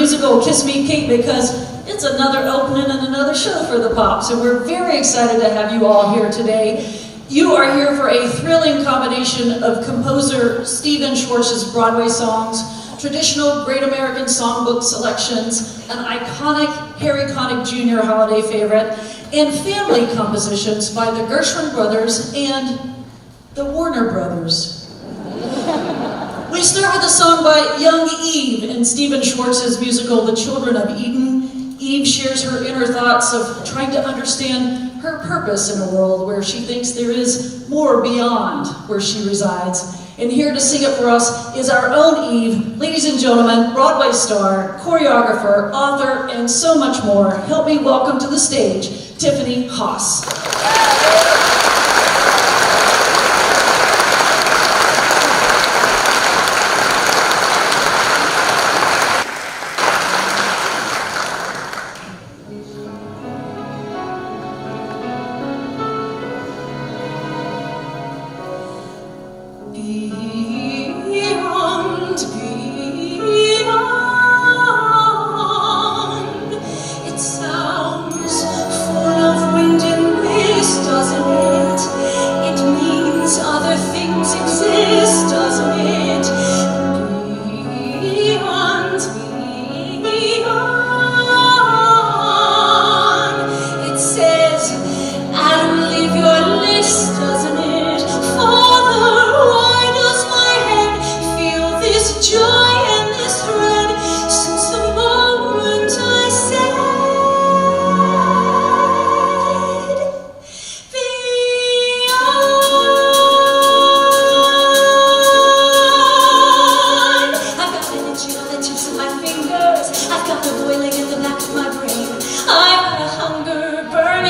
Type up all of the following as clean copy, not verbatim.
musical Kiss Me Kate because it's another opening and another show for the Pops, and we're very excited to have you all here today. You are here for a thrilling combination of composer Stephen Schwartz's Broadway songs, traditional Great American Songbook selections, an iconic Harry Connick Jr. holiday favorite, and family compositions by the Gershwin brothers and the Warner brothers. We start with a song by young Eve in Stephen Schwartz's musical The Children of Eden. Eve shares her inner thoughts of trying to understand her purpose in a world where she thinks there is more beyond where she resides. And here to sing it for us is our own Eve, ladies and gentlemen, Broadway star, choreographer, author, and so much more. Help me welcome to the stage, Tiffany Haas.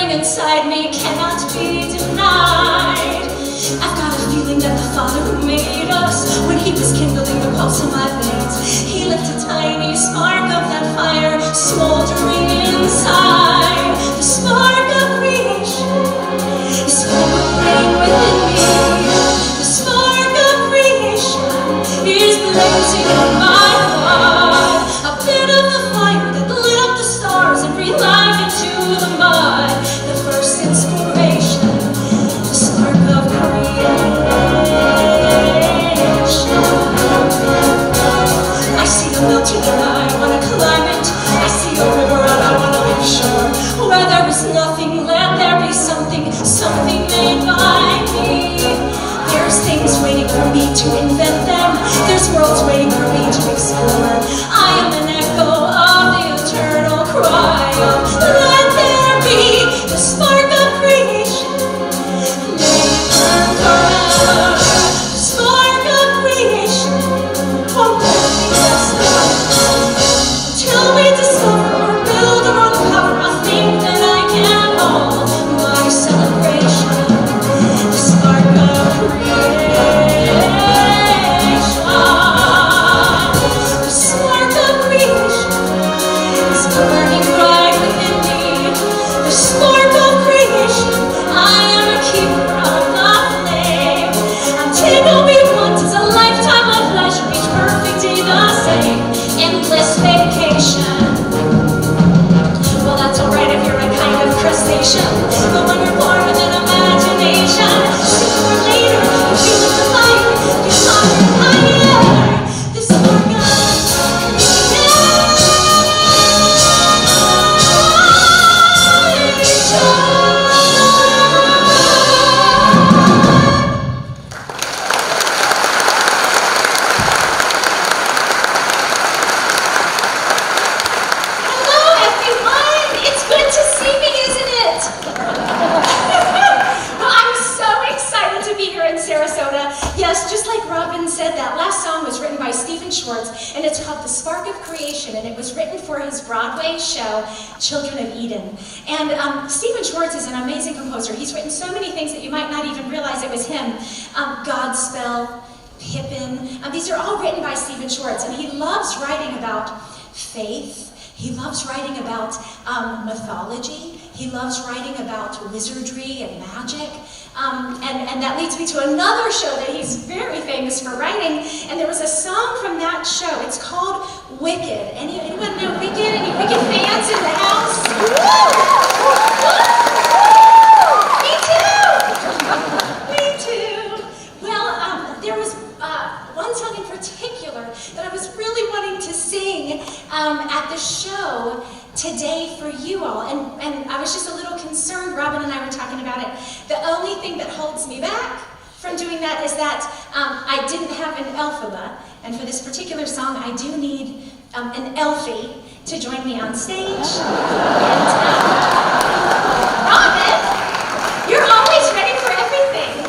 Inside me cannot be denied. I've got a feeling that the Father who made us, when He was kindling the pulse in my veins, He left a tiny spark of that fire smoldering inside. The spark of creation is flickering within me. The spark of creation is blazing in my heart. A bit of the fire that lit up the stars and breathed life into the mud. First inspiration, the spark of creation. I see a mountain and I want to climb it. I see a river and I want to make sure. Where there is nothing, let there be something, something made by me. There's things waiting for me to invent them. There's worlds waiting for me to explore. I am an echo of the eternal cry of let there be. The spark of creation, made forever. The spark of creation, won't let me rest until we discover or build our own power. I think that I can hold my celebration. The spark of creation, the spark of creation is burning bright within me. The spark of creation, I am a keeper of the flame. Until we want is a lifetime of pleasure, each perfect day the same, endless vacation. Well, that's alright if you're a kind of crustacean, but when you're born with an imagination, sooner or later, you feel the fire, you climb higher. The spark of Sarasota. Yes, just like Robin said, that last song was written by Stephen Schwartz, and it's called The Spark of Creation, and it was written for his Broadway show, Children of Eden. And Stephen Schwartz is an amazing composer. He's written so many things that you might not even realize it was him. Godspell, Pippin, these are all written by Stephen Schwartz, and he loves writing about faith. He loves writing about mythology. He loves writing about wizardry and magic. And that leads me to another show that he's very famous for writing. And there was a song from that show. It's called Wicked. Anyone know Wicked? Any Wicked fans in the house? Me too! Well, there was one song in particular that I was really wanting to sing at the show today for you all, and I was just a little concerned. Robin and I were talking about it. The only thing that holds me back from doing that is that I didn't have an elphaba, and for this particular song I do need an elfie to join me on stage. And Robin, you're always ready for everything.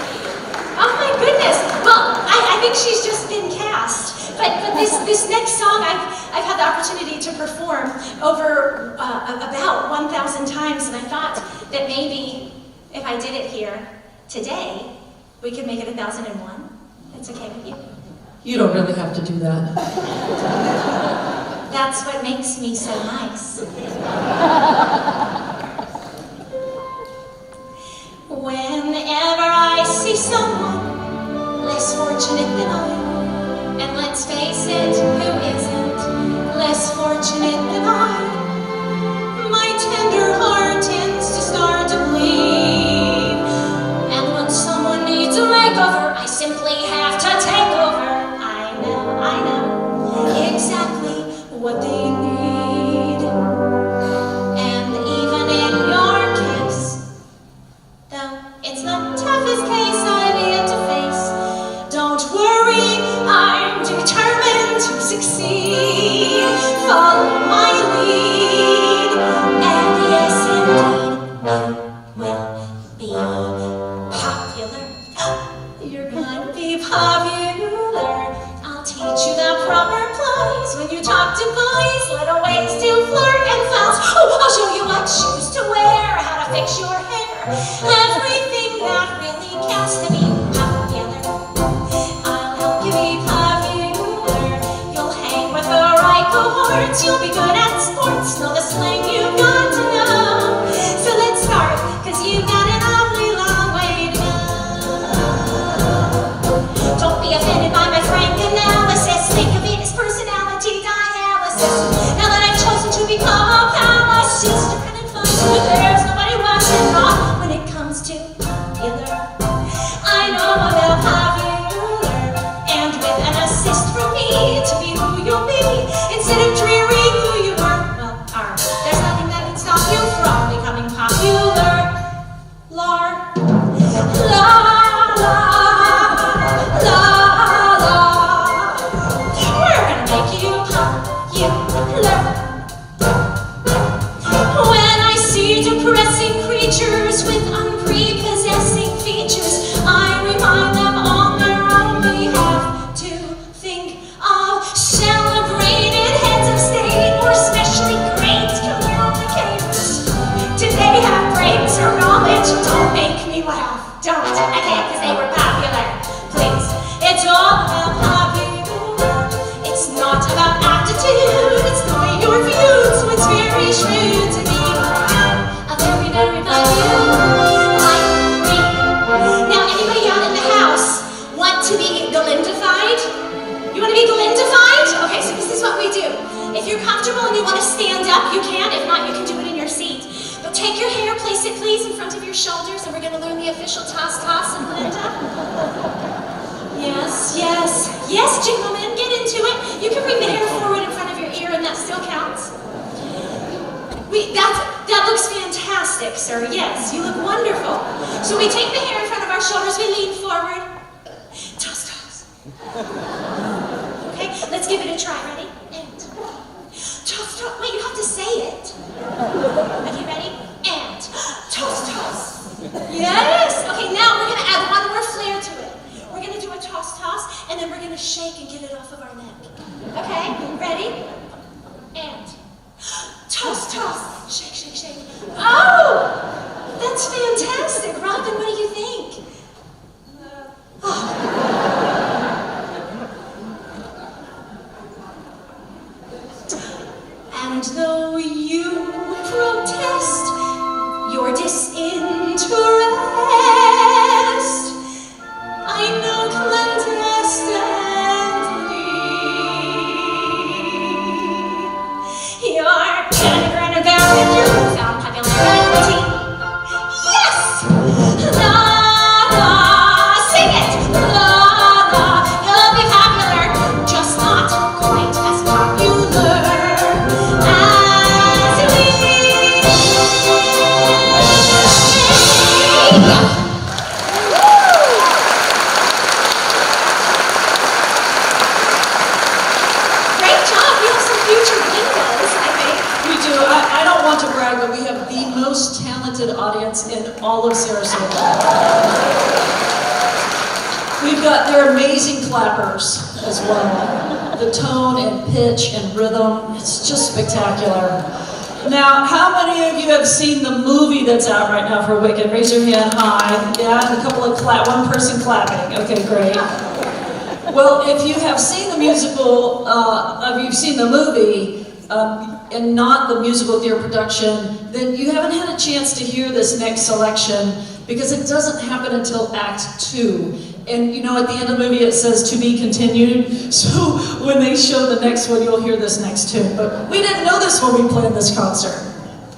Oh my goodness. Well, I think she's just been cast. But this next song I've had the opportunity to perform over about 1,000 times, and I thought that maybe if I did it here today, we could make it 1,001. That's okay with you? You don't really have to do that. That's what makes me so nice. Whenever I see someone less fortunate than I, and let's face it, who isn't less fortunate than I? My tender heart tends to start to bleed. And when someone needs a makeover, I simply have to take over. I know exactly what they need. And even in your case, though it's the toughest case I've yet to face, don't worry, I'm determined to succeed. Follow my lead, and yes, indeed, you will be popular. You're gonna be popular. I'll teach you the proper plays when you talk to boys, little ways to flirt and flounce. Oh, I'll show you what shoes to wear, how to fix your hair, everything that really counts to be popular. I'll help you be popular. You'll hang with the right cohorts. You'll be good at sports. Know the slang you've got to know. So let's start, 'cause you've got an awfully long way to go. Don't be offended by my frank analysis. Think of it as personality dialysis. Now that I've chosen to become a palace, just to kind of find who there's nobody watching wrong when it comes to popular. I know about popular, and with an assist from me to be who you'll be instead of dreary who you were. Well, there's nothing that can stop you from becoming popular. Lar, la, la, la, la. We're gonna make you popular. When I see depressing creatures with unprepossessing features, I remind them on their own behalf to think of celebrated heads of state or especially great communicators. Did they have brains or knowledge? Don't make me laugh. Don't. I can't, 'cause they were popular. Please. It's all about popular. It's not about aptitude. It's the way you're viewed. So it's very shrewd to be a very, very popular like me. Now, anybody out in the house want to be Galindified? You want to be Galindified? Okay, so this is what we do. If you're comfortable and you want to stand up, you can. If not, you can do it in your seat. But take your hair, place it please in front of your shoulders, and we're going to learn the official toss and Glinda. Yes, yes, yes, gentlemen, get into it. You can bring the hair forward in front of your ear, and that still counts. That looks fantastic, sir. Yes, you look wonderful. So we take the hair in front of our shoulders, we lean forward. Toss, toss. Okay, let's give it a try. Ready? And toss, toss. Wait, you have to say it. Okay, ready? And toss, toss. Yes. Okay, now we're gonna add one more flair to it. We're gonna do a toss, toss, and then we're gonna shake and get it off of our neck. Okay, ready? And toss, toss. Shake, shake, shake. Oh, that's fantastic, Robin. What do you think? Oh. And though you protest, your disinterest. I know clandestinely you're gonna valid without popularity. Yes! La la, sing it! La la, you'll be popular, just not quite as popular as we. Great job, we have some future windows, I think. We do. I don't want to brag, but we have the most talented audience in all of Sarasota. They're amazing clappers as well. The tone and pitch and rhythm, it's just spectacular. Now, how many of you have seen the movie that's out right now for Wicked? Raise your hand high. Yeah, and a couple of one person clapping. Okay, great. Well, if you have seen the musical, if you've seen the movie, and not the musical theater production, then you haven't had a chance to hear this next selection because it doesn't happen until Act 2. And you know, at the end of the movie it says to be continued, so when they show the next one, you'll hear this next tune. But we didn't know this when we planned this concert.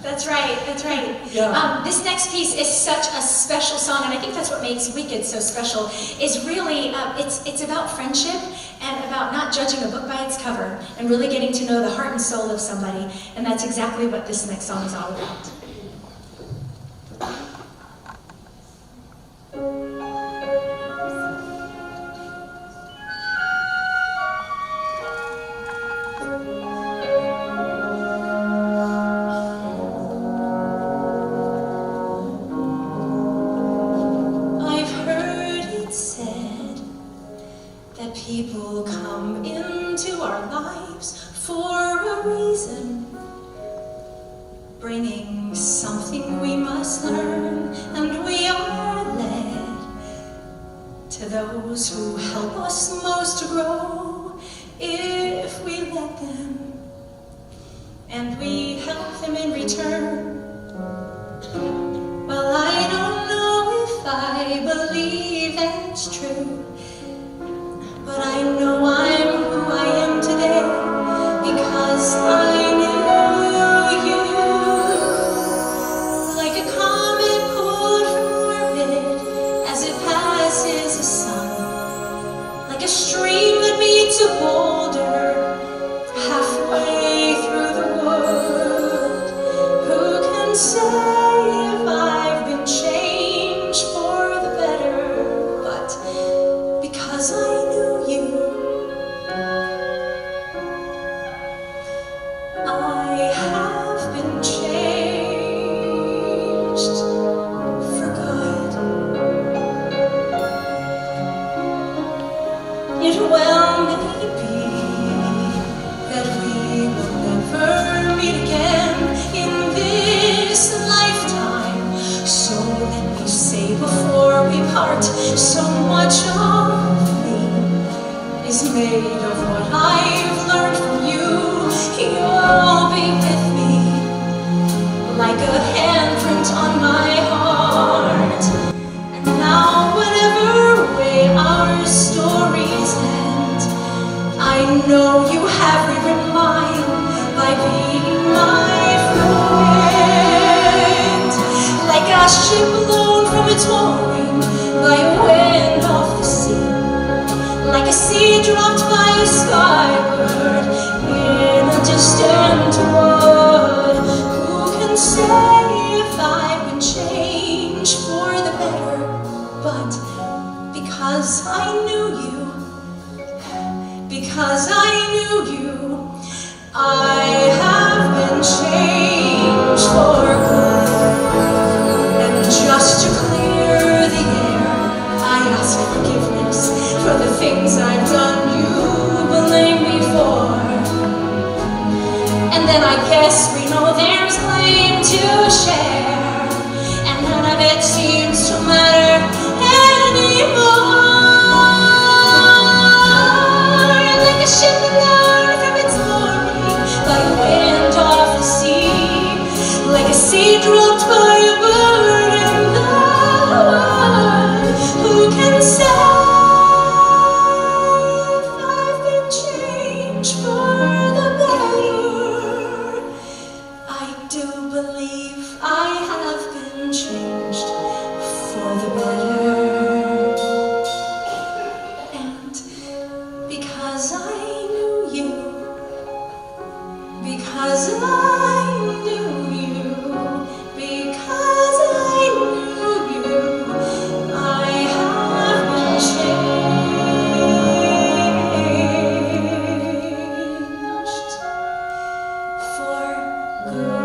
That's right, that's right. Yeah. This next piece is such a special song, and I think that's what makes Wicked so special, is really, it's about friendship and about not judging a book by its cover and really getting to know the heart and soul of somebody, and that's exactly what this next song is all about. People come into our lives for a reason, bringing something we must learn, and we are led to those who help us most to grow if we let them, and we help them in return. Well, I don't know if I believe that's true, but I know I'm who I am today because I knew you. Like a comet pulled from orbit as it passes the sun, like a stream that meets a boulder halfway through the wood. Who can say if I've been changed for the better? But because I have been changed for good. It well may be that we will never meet again in this lifetime, so let me say before we part, so much of me is made of what I've learned from you. You'll be with me like a handprint on my heart. And now whatever way our stories end, I know you have rewritten mine by being my friend. Like a ship blown from its mooring by a wind off the sea, like a seed dropped by a skybird in a distant wood. Who can say if I've been changed for the better? But because I knew you, because I knew you, I have been changed for good. And just to clear the air, I ask forgiveness for the things I've done you blame me for. And then I guess we know there's blame to share, and none of it seems to matter anymore. Like a ship blown from its mooring by a wind off the sea, like a seed dropped by a bird because I knew you, because I knew you, I have been changed for good.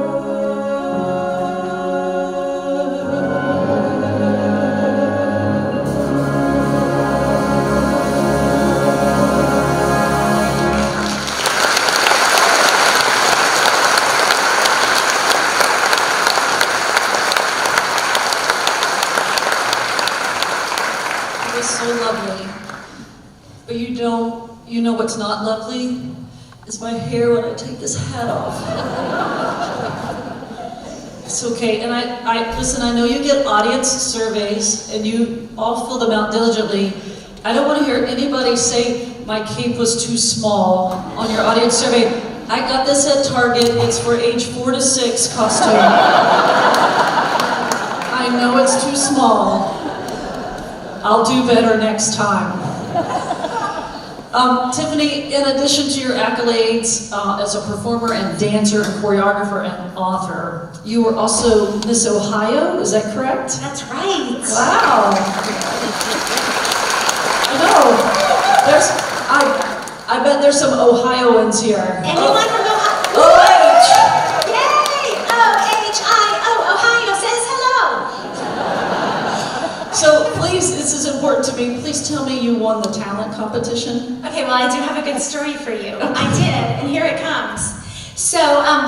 It was so lovely. But you know what's not lovely? Is my hair when I take this hat off. It's okay, and listen, I know you get audience surveys, and you all fill them out diligently. I don't want to hear anybody say my cape was too small on your audience survey. I got this at Target, it's for age 4 to 6 costume. I know it's too small. I'll do better next time. Tiffany, in addition to your accolades as a performer and dancer and choreographer and author, you were also Miss Ohio, is that correct? That's right. Wow. I know. I bet there's some Ohioans here. Anyone from Ohio? OH! Yay! O-H-I-O, Ohio says hello. So please, this is important to me, please tell me you won the talent competition. Okay, well, I do have a good story for you. I did, and here it comes. So,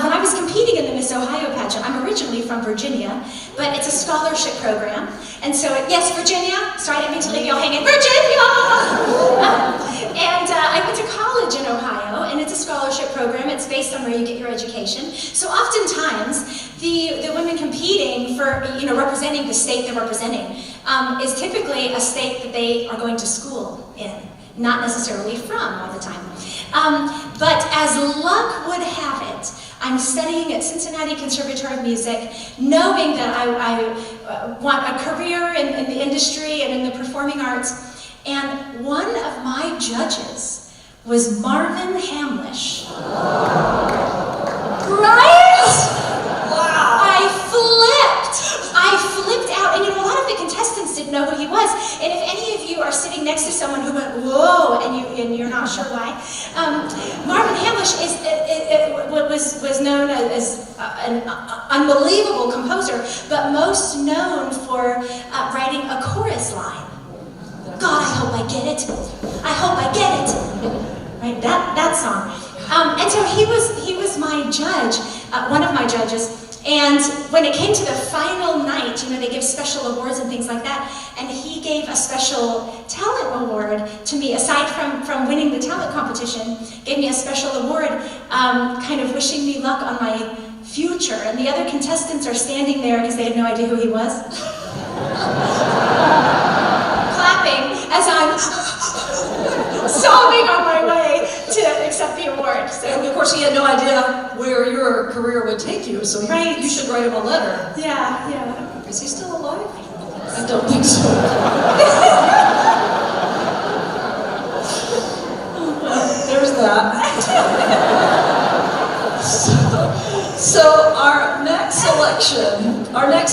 when I was competing in the Miss Ohio pageant, I'm originally from Virginia, but it's a scholarship program. And so, yes, Virginia, sorry, I didn't mean to leave you all hanging, Virginia! I went to college in Ohio, and it's a scholarship program. It's based on where you get your education. So oftentimes, the women competing for, representing the state they're representing is typically a state that they are going to school in, not necessarily from all the time. But as luck would have it, I'm studying at Cincinnati Conservatory of Music, knowing that I want a career in the industry and in the performing arts. And one of my judges was Marvin Hamlish. Right? Wow. I flipped out, and a lot of the contestants didn't know who he was. And if any of you are sitting next to someone who went, whoa, and you're not sure why, Marvin Hamlish was known as an unbelievable composer, but most known for writing a chorus line. God, I hope I get it. I hope I get it. Right, that song. And so he was my judge, one of my judges. And when it came to the final night, they give special awards and things like that, and he gave a special talent award to me, aside from winning the talent competition, gave me a special award, kind of wishing me luck on my future. And the other contestants are standing there because they had no idea who he was. Clapping as I'm sobbing on my way to accept the award. So, And of course, he had no idea where your career would take you, so you should write him a letter. Yeah. Is he still alive? I don't think so. There's that. So our next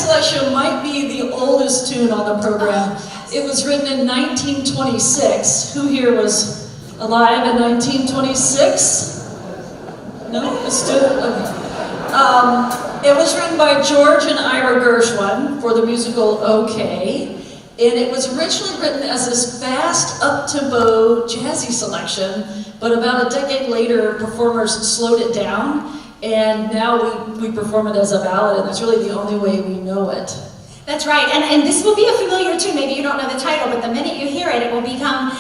selection might be the oldest tune on the program. It was written in 1926. Who here was alive in 1926? No? It was written by George and Ira Gershwin for the musical OK. And it was originally written as this fast, up-tempo, jazzy selection, but about a decade later, performers slowed it down, and now we perform it as a ballad, and that's really the only way we know it. That's right, and this will be a familiar tune. Maybe you don't know the title, but the minute you hear it, it will become,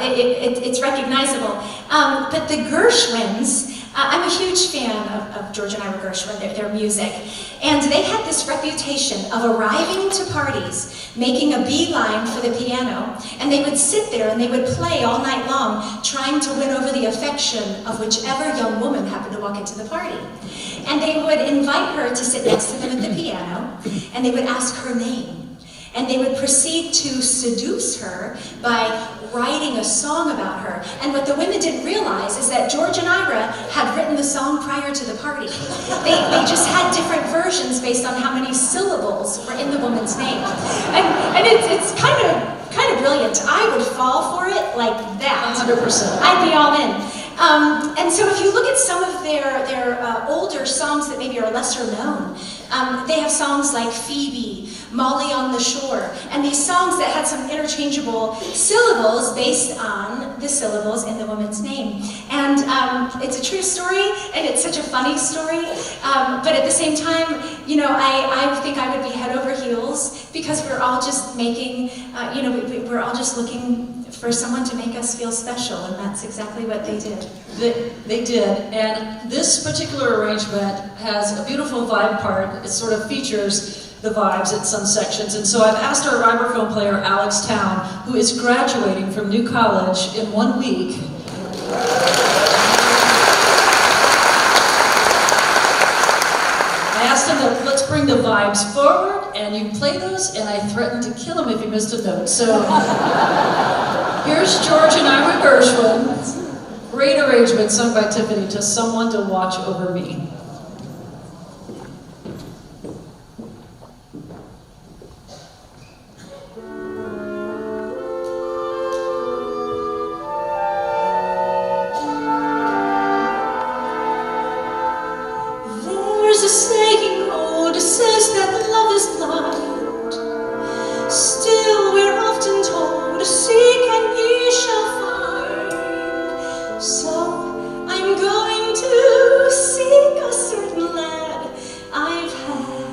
it's recognizable. But the Gershwins, I'm a huge fan of George and Ira Gershwin, their music. And they had this reputation of arriving to parties, making a beeline for the piano, and they would sit there and they would play all night long, trying to win over the affection of whichever young woman happened to walk into the party. And they would invite her to sit next to them at the piano, and they would ask her name. And they would proceed to seduce her by writing a song about her. And what the women didn't realize is that George and Ira had written the the song prior to the party. They just had different versions based on how many syllables were in the woman's name. And it's kind of brilliant. I would fall for it like that. 100%. I'd be all in. And so if you look at some of their older songs that maybe are lesser known, they have songs like Phoebe, Molly on the Shore, and these songs that had some interchangeable syllables based on the syllables in the woman's name. And it's a true story, and it's such a funny story, but at the same time, you know, I think I would be head over heels because we're all just making, we're all just looking for someone to make us feel special, and that's exactly what they did. They did, and this particular arrangement has a beautiful vibe part. It sort of features the vibes at some sections, and so I've asked our vibraphone player, Alex Town, who is graduating from New College in 1 week. I asked him to let's bring the vibes forward, and you play those, and I threatened to kill him if he missed a note. So here's George and Ira Gershwin. Great arrangement sung by Tiffany to Someone to Watch Over Me. There's a saying old says that love is blind. Still we're often told, seek and ye shall find. So I'm going to seek a certain lad I've had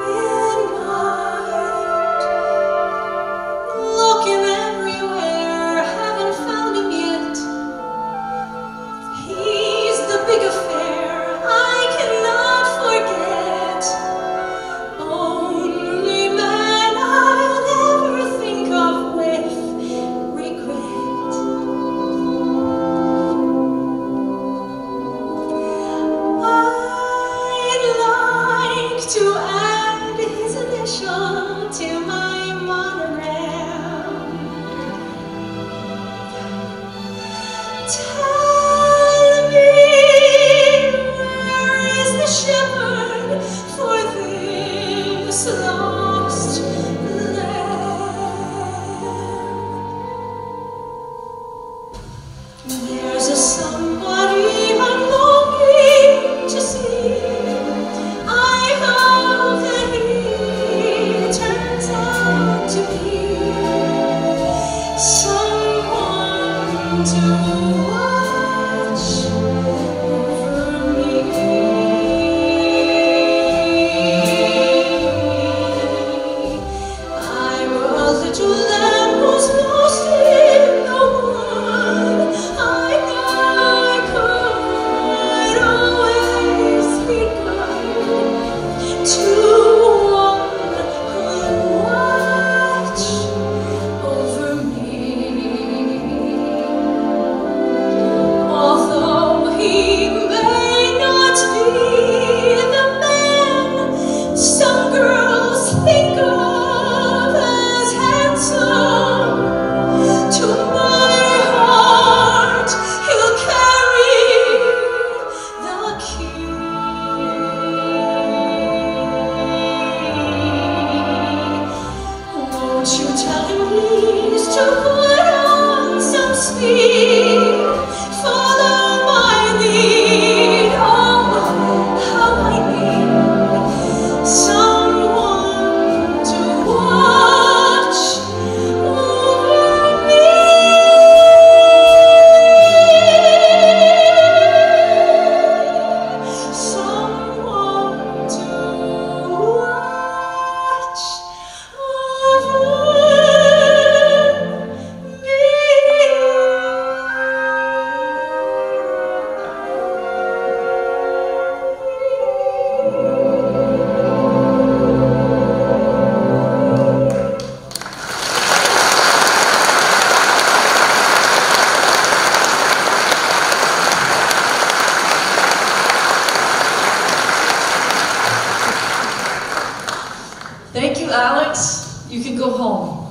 in mind. Looking everywhere, haven't found him yet. He's the big affair I cannot forget. Only man I'll ever think of with regret. I'd like to add his initial to my monogram. Tell me, where is the shepherd for this lost lamb? There's a somebody I'm longing to see. I hope that he turns out to be someone to watch over me. I'm a little lamb who's lost in the wood. I could always be good to one who'd watch over me. Although he may not be the man some girls think of as handsome, to my heart he'll carry the key. Won't you tell him please to put on some speed? Follow my lead. Oh, how I need someone to watch over me. Someone to watch over Thank you, Alex. You can go home.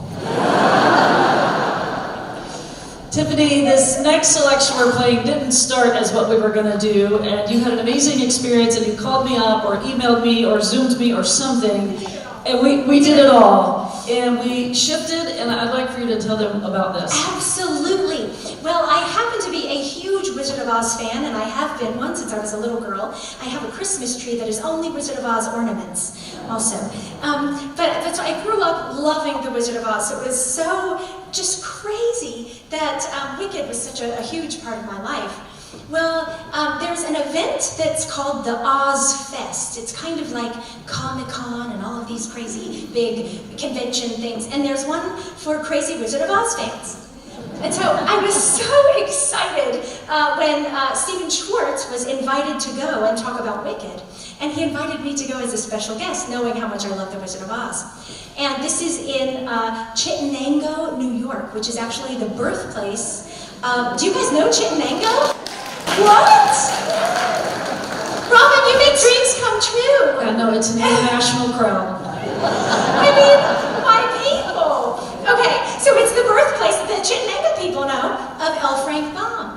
Tiffany Tiffany, this next selection we're playing didn't start as what we were going to do, and you had an amazing experience, and you called me up or emailed me or Zoomed me or something, and we did it all. And we shifted, and I'd like for you to tell them about this. Absolutely. Well, I happen to be a huge Wizard of Oz fan, and I have been one since I was a little girl. I have a Christmas tree that is only Wizard of Oz ornaments also. But so I grew up loving the Wizard of Oz. It was so just crazy that Wicked was such a huge part of my life. Well, there's an event that's called the Oz Fest. It's kind of like Comic-Con and all of these crazy big convention things. And there's one for crazy Wizard of Oz fans. And so I was so excited when Stephen Schwartz was invited to go and talk about Wicked. And he invited me to go as a special guest, knowing how much I love the Wizard of Oz. And this is in Chittenango, New York, which is actually the birthplace. Do you guys know Chittenango? What? Robin, you make dreams come true. I know, it's an international crowd. I mean, my people. Okay, so it's the birthplace, the Chittenango people know, of L. Frank Baum.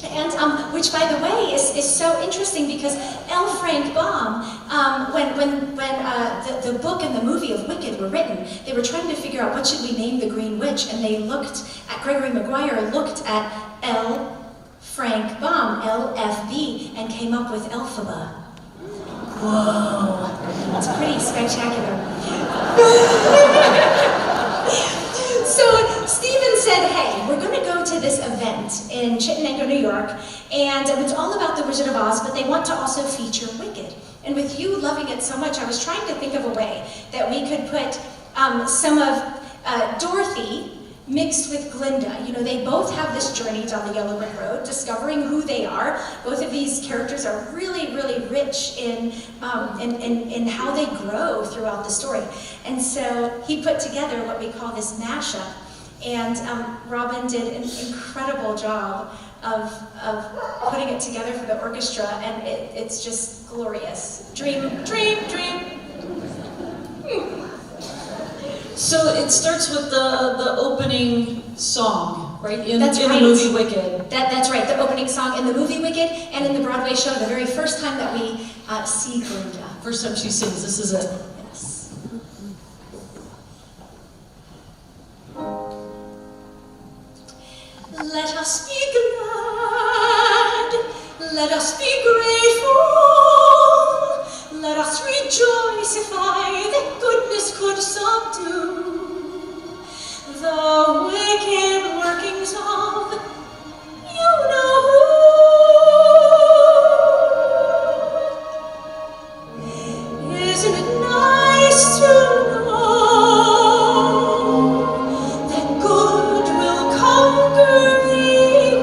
And which, by the way, is so interesting because L. Frank Baum, when the book and the movie of Wicked were written, they were trying to figure out what should we name the Green Witch, and they looked at Gregory Maguire, looked at L. Frank Baum, LFB, and came up with Elphaba. Whoa, it's pretty spectacular. So Stephen said, hey, we're going to go to this event in Chittenango, New York, and it's all about the Wizard of Oz, but they want to also feature Wicked. And with you loving it so much, I was trying to think of a way that we could put some of Dorothy mixed with Glinda. You know, they both have this journey down the Yellow Brick Road, discovering who they are. Both of these characters are really, really rich in how they grow throughout the story. And so he put together what we call this mashup. And Robin did an incredible job of putting it together for the orchestra, and it's just glorious. Dream, dream, dream. So it starts with the opening song, right? In That's the right. movie Wicked. That's right, the opening song in the movie Wicked and in the Broadway show, the very first time that we see Glinda. First time she sings, this is it. Yes. Let us be glad, let us be grateful, let us rejoice if that goodness could subdue the wicked workings of you know who. Isn't it nice to know that good will conquer evil,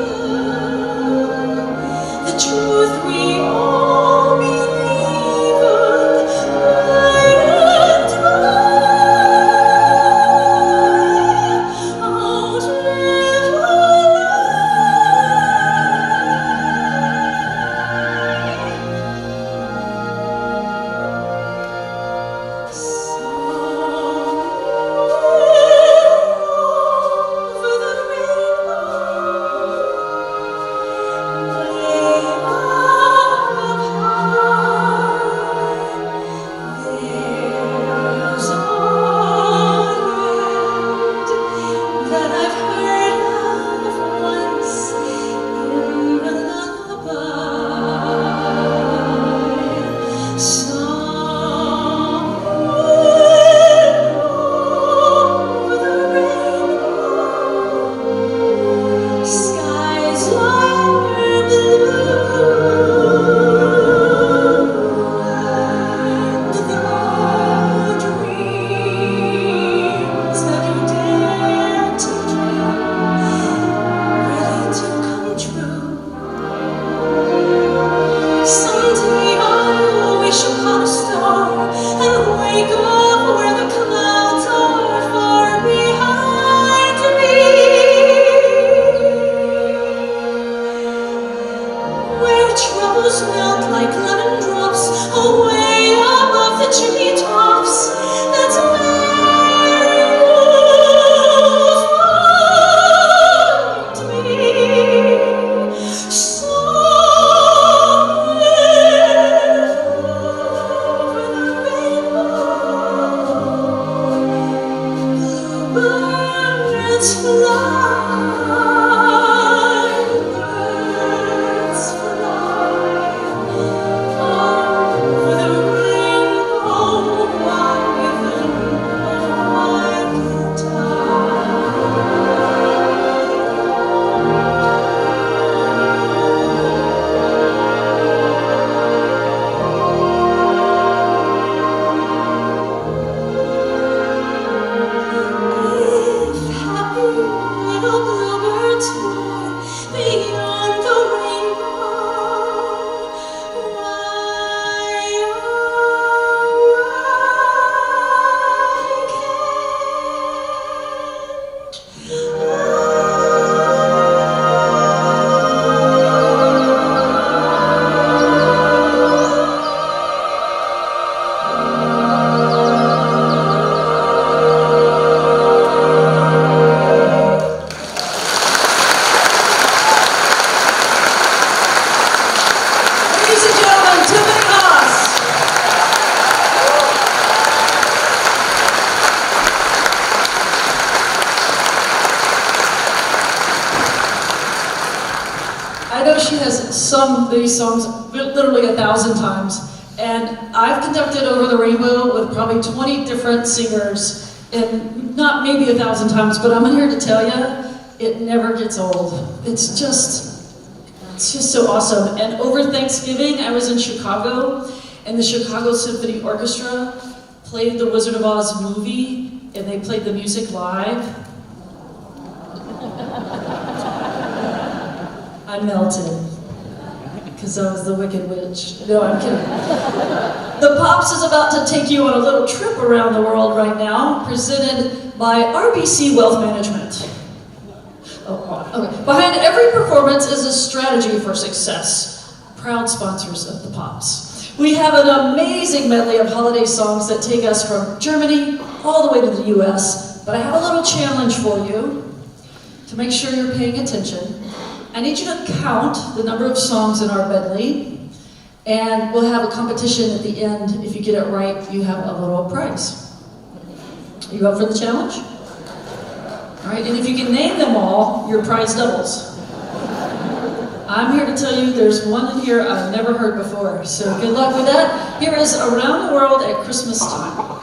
the truth we all believe by and by, outlive our sung these songs literally 1,000 times. And I've conducted Over the Rainbow with probably 20 different singers, and not maybe 1,000 times, but I'm here to tell you, it never gets old. It's just so awesome. And over Thanksgiving, I was in Chicago, and the Chicago Symphony Orchestra played the Wizard of Oz movie, and they played the music live. I melted, because I was the Wicked Witch. No, I'm kidding. The Pops is about to take you on a little trip around the world right now, presented by RBC Wealth Management. Okay. Behind every performance is a strategy for success. Proud sponsors of the Pops. We have an amazing medley of holiday songs that take us from Germany all the way to the US, but I have a little challenge for you to make sure you're paying attention. I need you to count the number of songs in our medley, and we'll have a competition at the end. If you get it right, you have a little prize. Are you up for the challenge? All right, and if you can name them all, your prize doubles. I'm here to tell you there's one in here I've never heard before, so good luck with that. Here is Around the World at Christmas Time.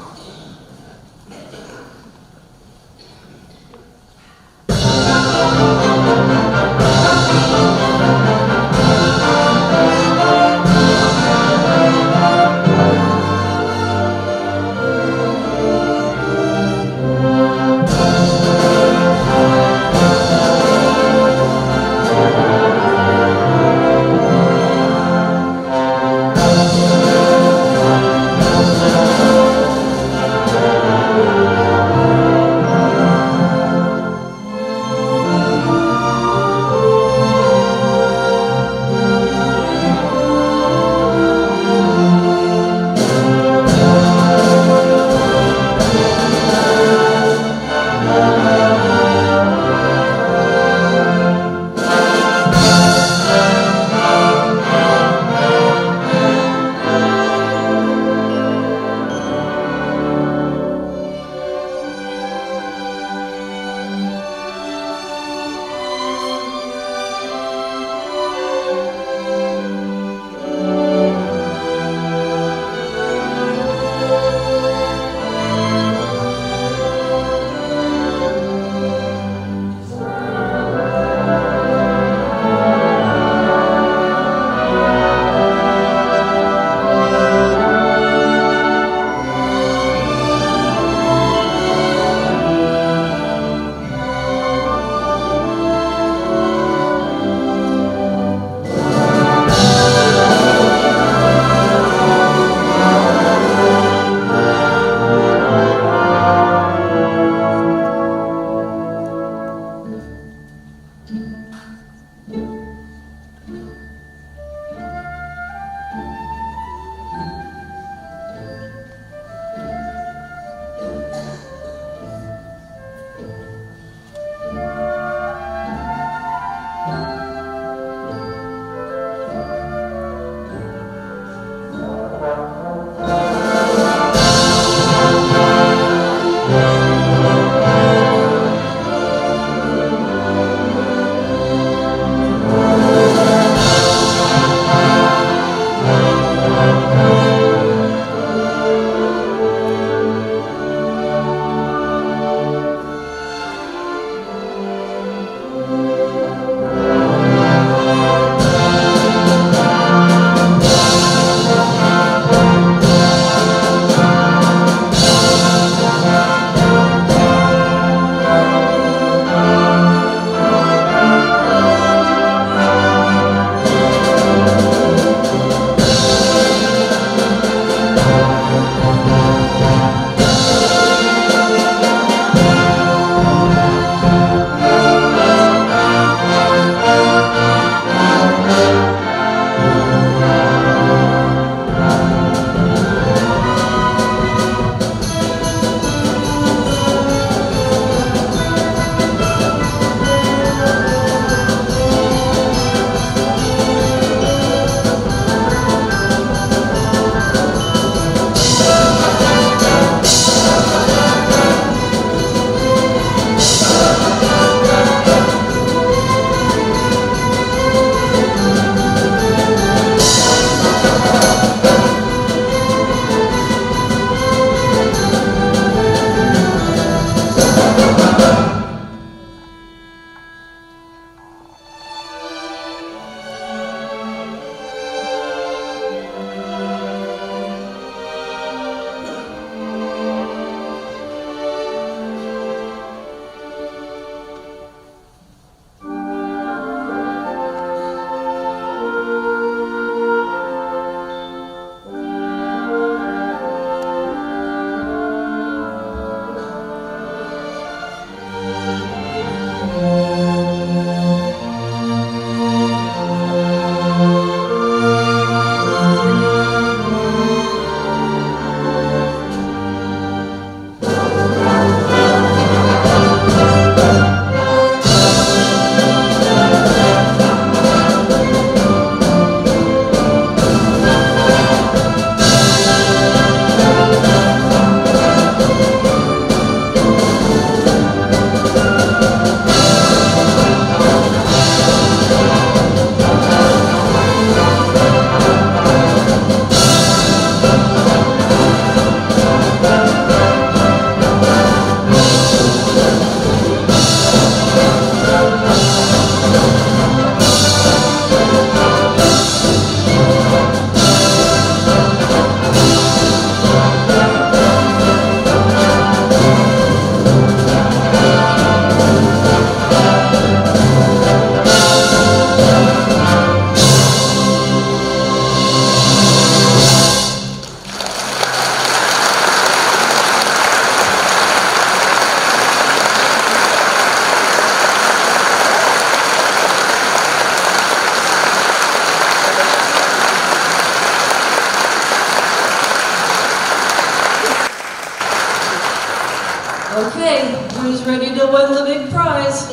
Who's ready to win the big prize?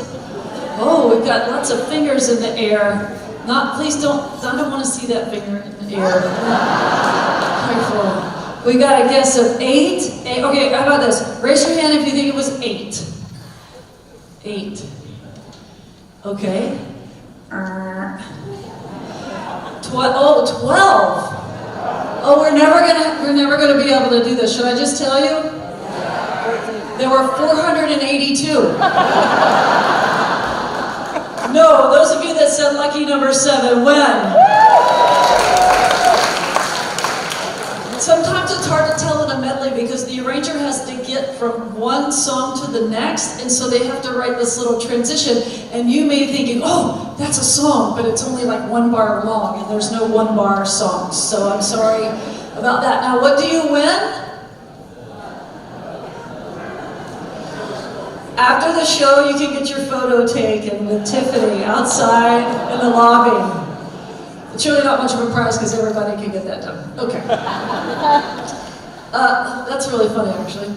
Oh, we've got lots of fingers in the air. Please don't, I don't want to see that finger in the air. Careful. We got a guess of 8. Okay, how about this? Raise your hand if you think it was 8. 8. Okay. 12. Oh, we're never gonna be able to do this. Should I just tell you? There were 482. No, those of you that said lucky number 7, when? Sometimes it's hard to tell in a medley because the arranger has to get from one song to the next, and so they have to write this little transition, and you may be thinking, oh, that's a song, but it's only like 1 bar long, and there's no 1 bar songs, so I'm sorry about that. Now, what do you win? After the show, you can get your photo taken with Tiffany outside in the lobby. It's really not much of a prize because everybody can get that done. Okay. That's really funny, actually.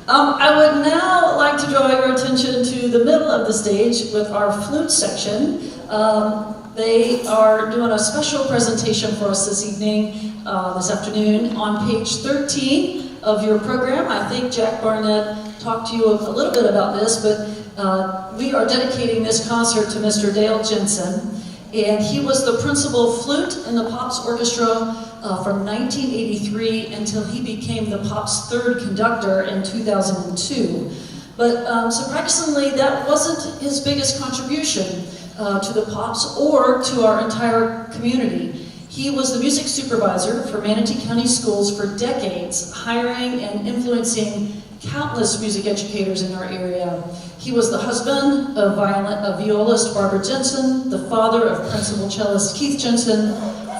I would now like to draw your attention to the middle of the stage with our flute section. They are doing a special presentation for us this evening, this afternoon, on page 13 of your program. I think Jack Barnett talked to you a little bit about this, but we are dedicating this concert to Mr. Dale Jensen. And he was the principal flute in the Pops Orchestra from 1983 until he became the Pops' 3rd conductor in 2002. But surprisingly, that wasn't his biggest contribution to the Pops or to our entire community. He was the music supervisor for Manatee County Schools for decades, hiring and influencing countless music educators in our area. He was the husband of violist Barbara Jensen, the father of principal cellist Keith Jensen,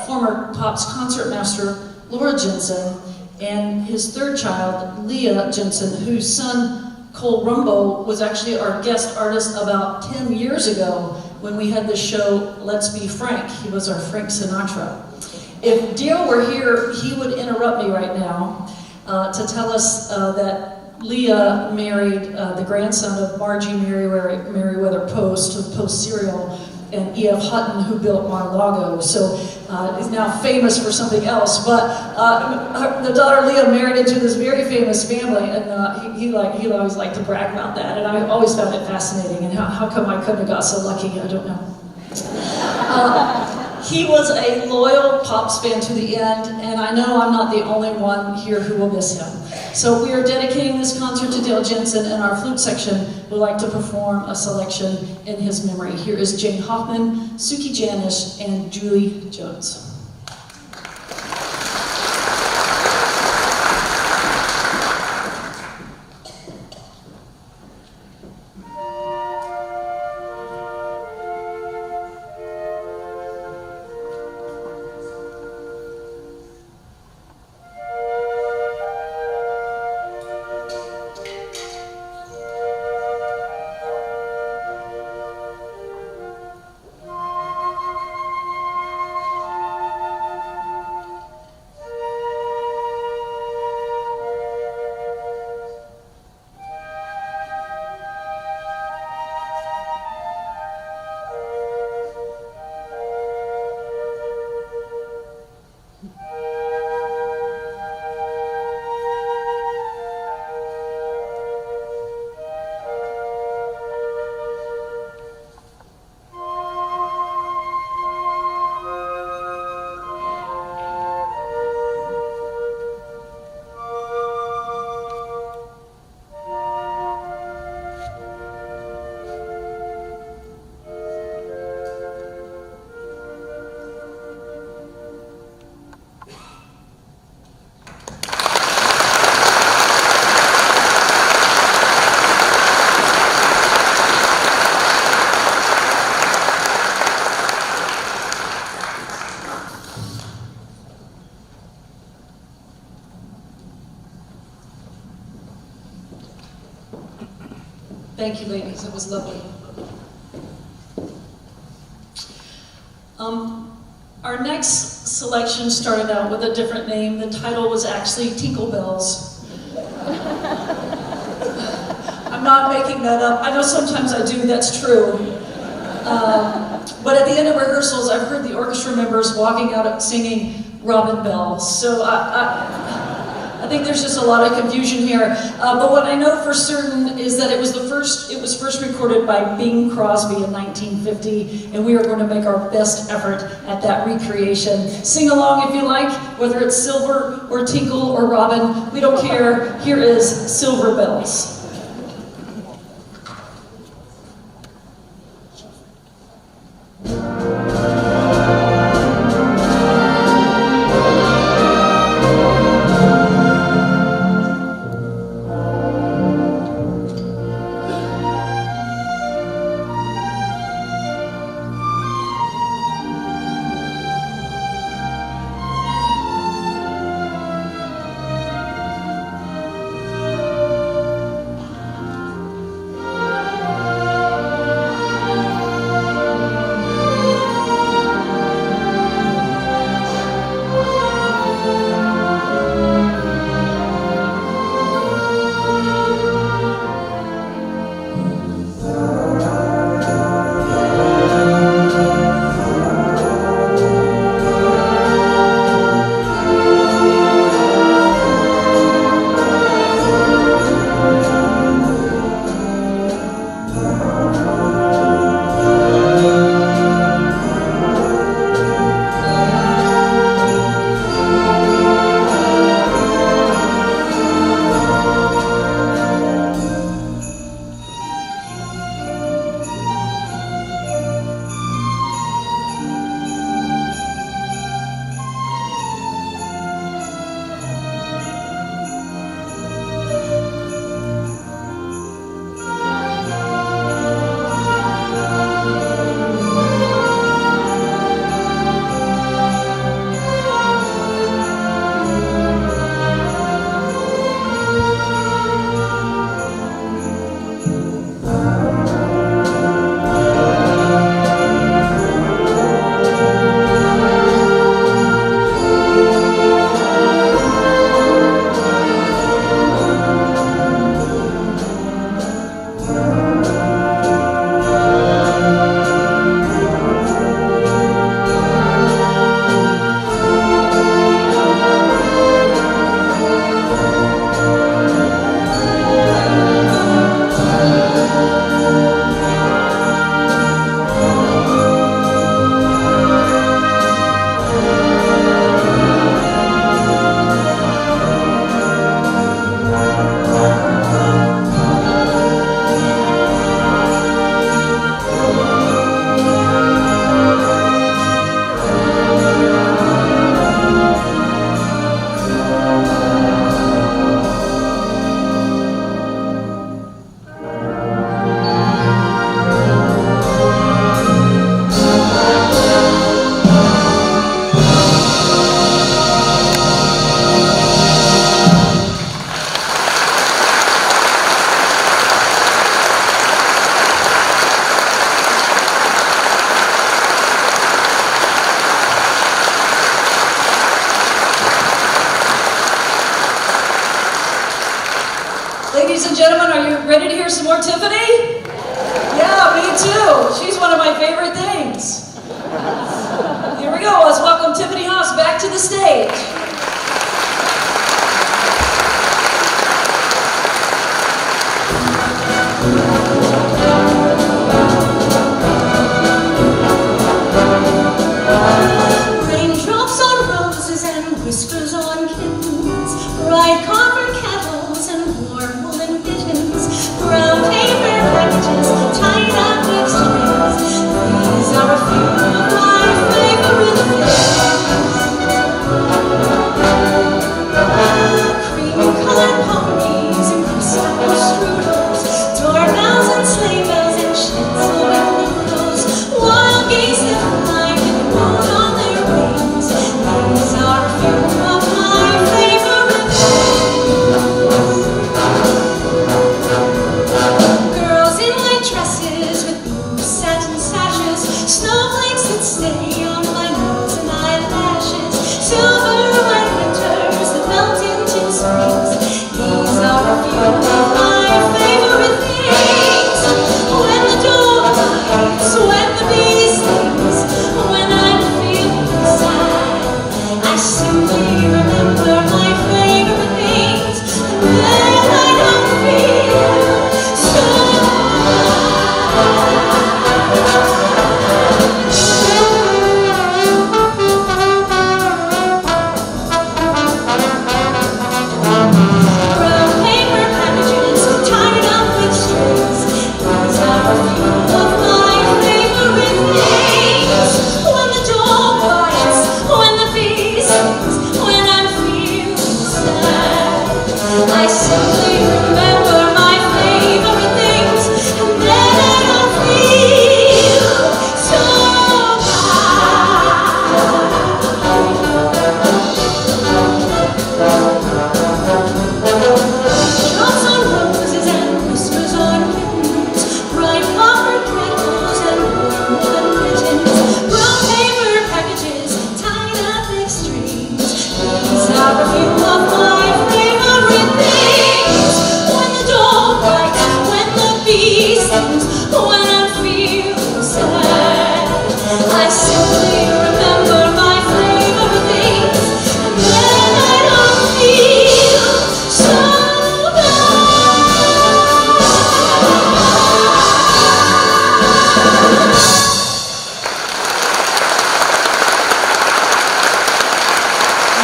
former Pops concertmaster Laura Jensen, and his 3rd child, Leah Jensen, whose son Cole Rumbo was actually our guest artist about 10 years ago when we had the show Let's Be Frank. He was our Frank Sinatra. If Dale were here, he would interrupt me right now to tell us that Leah married the grandson of Margie Merriweather Post of Post Cereal, and E.F. Hutton, who built Mar-a-Lago, so is now famous for something else. But the daughter Leah married into this very famous family, and he always liked to brag about that, and I always found it fascinating. And how come I couldn't have got so lucky? I don't know. He was a loyal Pops fan to the end, and I know I'm not the only one here who will miss him. So we are dedicating this concert to Dale Jensen, and our flute section would like to perform a selection in his memory. Here is Jane Hoffman, Suki Janish, and Julie Jones. Thank you, ladies. It was lovely. Our next selection started out with a different name. The title was actually Tinkle Bells. I'm not making that up. I know sometimes I do, that's true. But at the end of rehearsals, I've heard the orchestra members walking out singing Robin Bell. So I think there's just a lot of confusion here. But what I know for certain is that it was first recorded by Bing Crosby in 1950, and we are going to make our best effort at that recreation. Sing along if you like, whether it's Silver or Tinkle or Robin, we don't care. Here is Silver Bells. Ladies and gentlemen, are you ready to hear some more Tiffany? Yeah, me too. She's one of my favorite things. Here we go. Let's welcome Tiffany Haas back to the stage. Raindrops on roses and whiskers on kittens, bright copper kettles and warm woolen mittens, brown paper packages tied up with strings. These are a few of my favorite things. Cream-colored ponies and crystal strudels, doorbells and sleigh bells and schnitzel windows, wild geese that fly with the moon on their wings. These are a few of my a few of my favorite things. When the dog bites, when the bee stings, when I'm feeling sad, I simply remember my favorite things, and then I don't feel so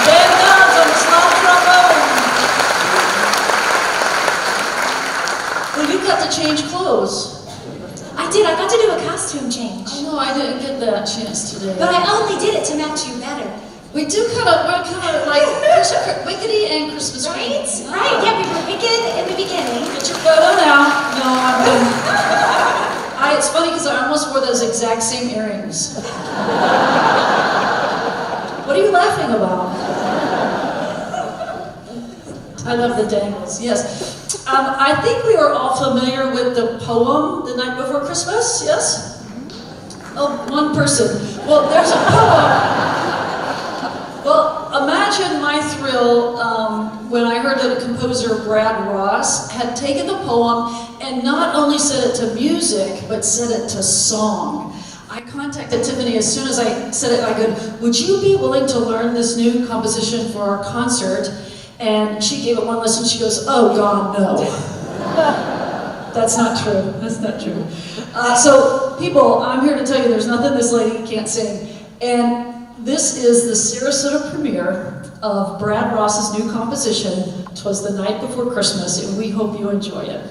Ben Dodds on the slide trombone. Well, you got to change clothes. I did. I got to do a costume change. I know I didn't get that chance today. But I only did it to match you better. We're kind of like Wickedy and Christmas Right? Eve. Right. Yeah, we were wicked in the beginning. Get your photo now. No, I'm done. It's funny because I almost wore those exact same earrings. What are you laughing about? I love the dangles, yes. I think we are all familiar with the poem, The Night Before Christmas, yes? Oh, one person. Well, there's a poem. Well, imagine my thrill when I heard that composer Brad Ross had taken the poem and not only set it to music, but set it to song. I contacted Tiffany as soon as I said it. I go, would you be willing to learn this new composition for our concert? And she gave it one listen. She goes, oh God, no. That's not true. That's not true. So people, I'm here to tell you there's nothing this lady can't sing. And this is the Sarasota premiere of Brad Ross's new composition, 'Twas the Night Before Christmas, and we hope you enjoy it.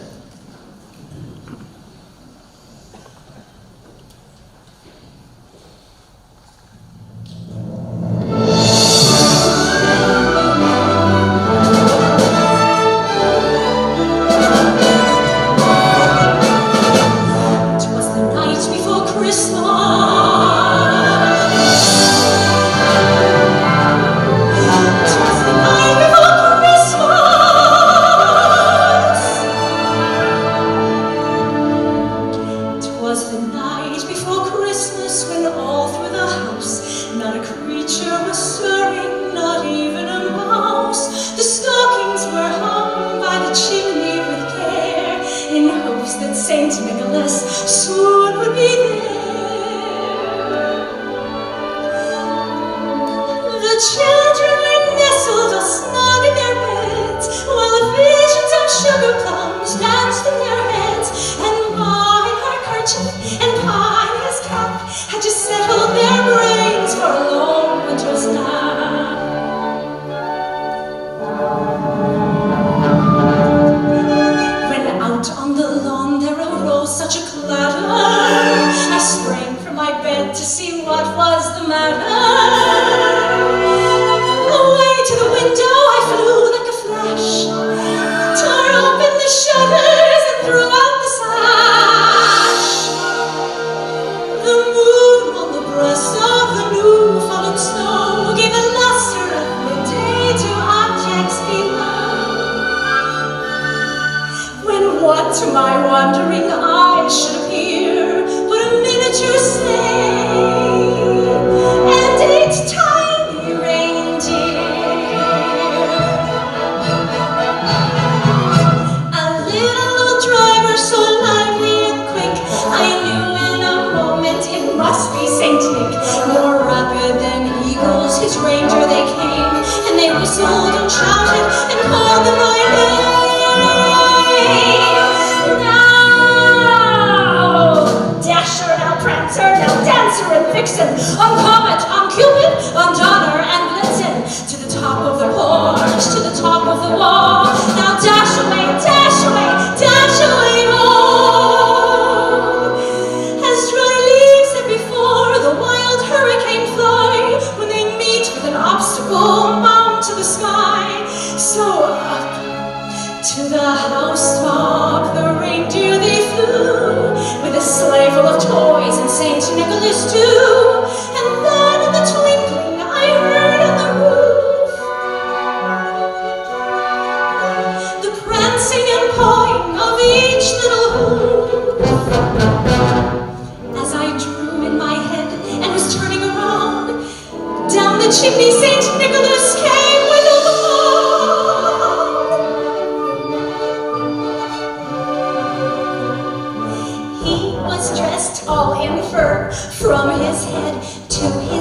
Chimney St. Nicholas came with a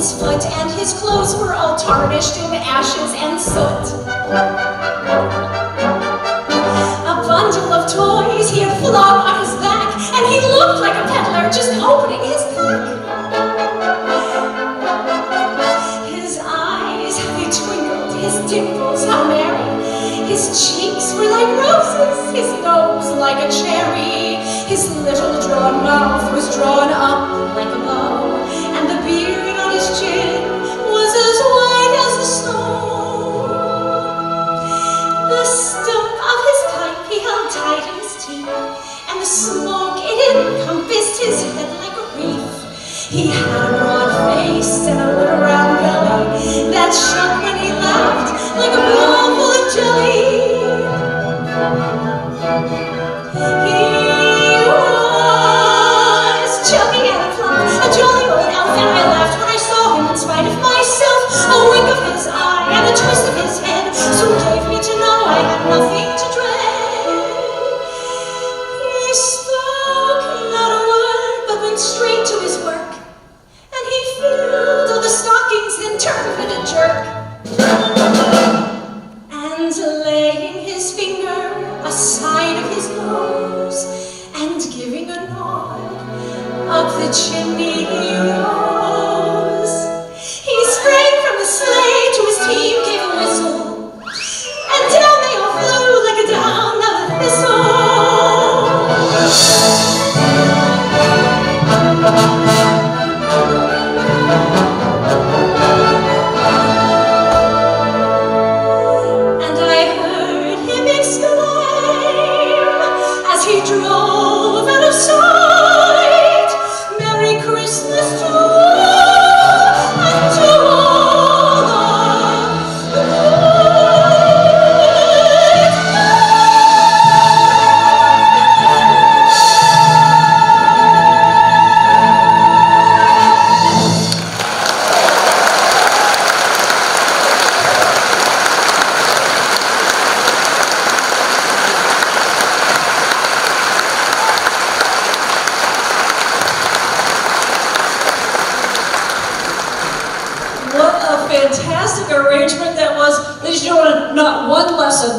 his foot, and his clothes were all tarnished in ashes and soot. A bundle of toys he had flung on his back, and he looked like a peddler just opening his pack. His eyes, they twinkled, his dimples, how merry. His cheeks were like roses, his nose like a cherry. His little drawn mouth was drawn up like a bow, and the beard on his chin was as white as the snow. The stump of his pipe he held tight in his teeth, and the smoke, it encompassed his head like a wreath. He had a broad face and a little round belly that shook when he laughed like a bowl full of jelly. He was chubby and plump, a jolly old elf, and I laughed when I saw him in spite of myself. A wink of his eye and a twist of his head soon gave me to know I had nothing to dread. He spoke not a word, but went straight to his work, and he filled all the stockings, then turned with a jerk. And laying his finger aside of his nose, and giving a nod, up the chimney he rose. He sprang from the sleigh to his team, gave a whistle, and down they all flew like a down of a thistle. And I heard him exclaim as he drove out of sight, "Merry Christmas to all, and to all the What a fantastic arrangement that was. Ladies and gentlemen, not one lesson.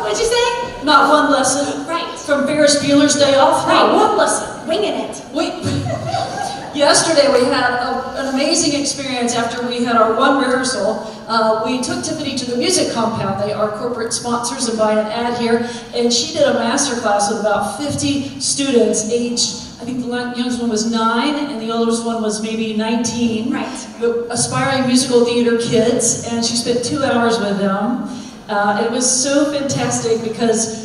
What'd you say? Not one lesson. Right. From Ferris Bueller's Day Off. Right. Not one lesson. Winging it. Yesterday we had an amazing experience after we had our one rehearsal. We took Tiffany to the music compound. They are corporate sponsors and buy an ad here. And she did a master class with about 50 students aged, I think the youngest one was 9 and the oldest one was maybe 19. Right. Aspiring musical theater kids, and she spent 2 hours with them. It was so fantastic because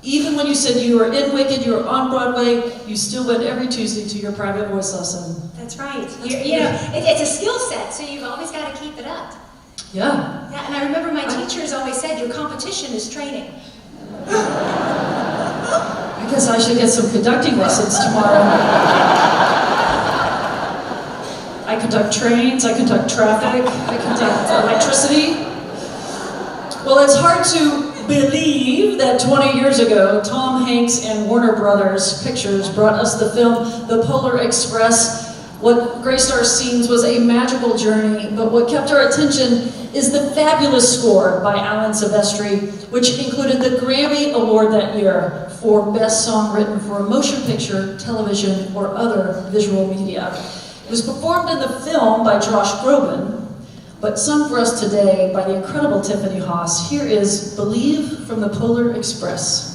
even when you said you were in Wicked, you were on Broadway, you still went every Tuesday to your private voice lesson. That's right. It's a skill set, so you've always got to keep it up. Yeah. Yeah, and I remember my teachers always said, your competition is training. I guess I should get some conducting lessons tomorrow. I conduct trains, I conduct traffic, I conduct electricity. Well, it's hard to believe that 20 years ago, Tom Hanks and Warner Brothers Pictures brought us the film The Polar Express. What graced our scenes was a magical journey, but what kept our attention is the fabulous score by Alan Silvestri, which included the Grammy Award that year for Best Song Written for a Motion Picture, Television, or Other Visual Media. It was performed in the film by Josh Groban, but sung for us today by the incredible Tiffany Haas. Here is Believe from the Polar Express.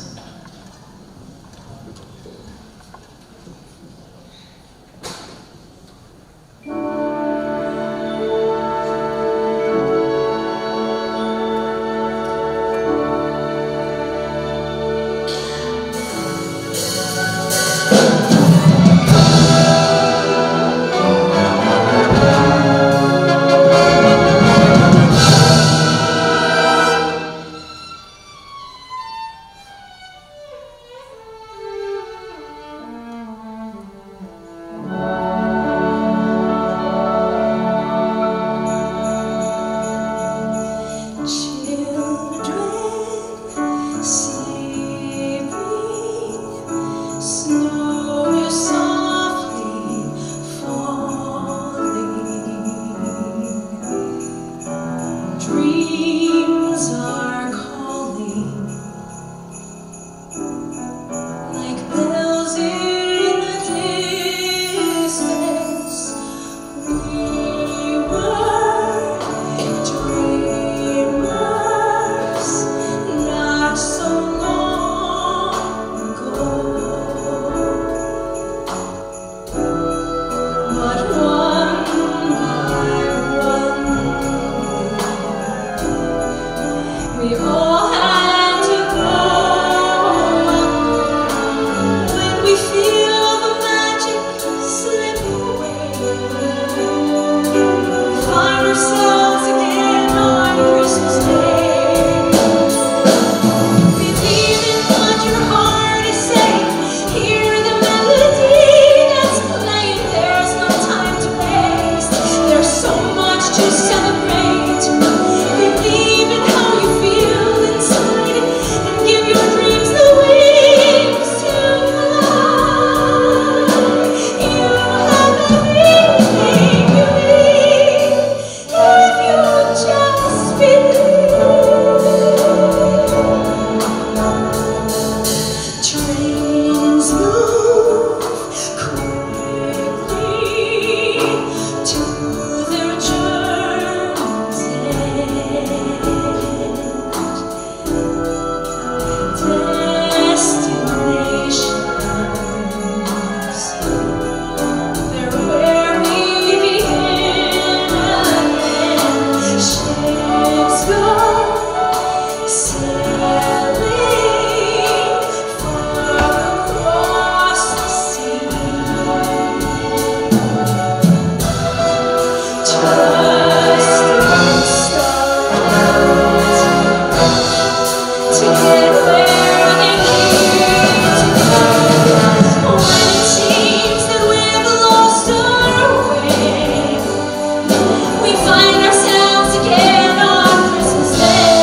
find ourselves again on Christmas Day.